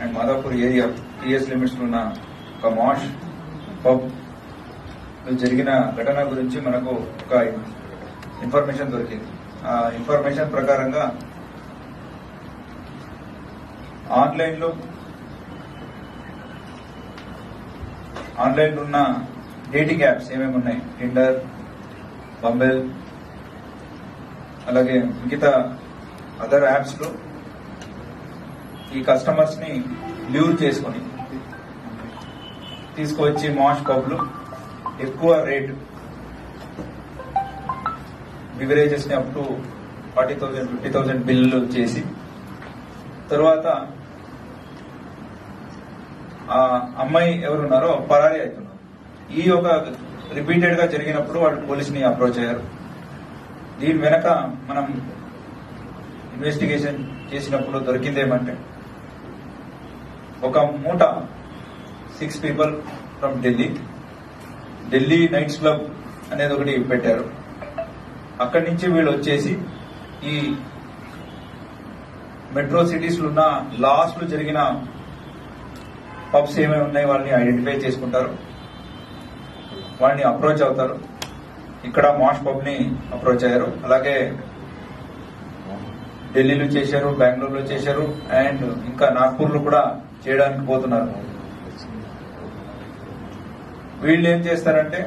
And Madhapur area TS limits లో ఉన్న ఒక మాష్ పబ్ జరిగిన ఘటన గురించి మనకు ఒక ఇన్ఫర్మేషన్ దొరికింది. ఆ ఇన్ఫర్మేషన్ ప్రకారంగా ఆన్లైన్ ఉన్న డేటింగ్ యాప్స్ ఏమేమి ఉన్నాయి, టిండర్, బంబెల్, అలాగే మిగతా అదర్ యాప్స్ లో ఈ కస్టమర్స్ ని ల్యూర్ చేసుకుని తీసుకువచ్చి మాష్ పబ్లు ఎక్కువ రేట్ బివరేజెస్ ని అప్ టు 40,000 50,000 బిల్లు చేసి తర్వాత ఆ అమ్మాయి ఎవరున్నారో పరారీ అవుతున్నారు. ఈ ఒక రిపీటెడ్ గా జరిగినప్పుడు వాళ్ళు పోలీసుని అప్రోచ్ అయ్యారు. దీని వెనక మనం ఇన్వెస్టిగేషన్ చేసినప్పుడు దొరికిందేమంటే ఒక మూట 6 people from Delhi nights club అనేది ఒకటి పెట్టారు. అక్కడి నుంచి వీళ్ళు వచ్చేసి ఈ మెట్రో సిటీస్ లో ఉన్న లాస్ట్ లో జరిగిన పబ్స్ ఏమేమి ఉన్నాయి వాళ్ళని ఐడెంటిఫై చేసుకుంటారు, వాళ్ళని అప్రోచ్ అవుతారు. ఇక్కడ మాష్ పబ్ ని అప్రోచ్ అయ్యారు. అలాగే ఢిల్లీలో చేశారు, బెంగళూరులో చేశారు, అండ్ ఇంకా నాగ్పూర్ లో కూడా చేయడానికి పోతున్నారు. వీళ్ళు ఏం చేస్తారంటే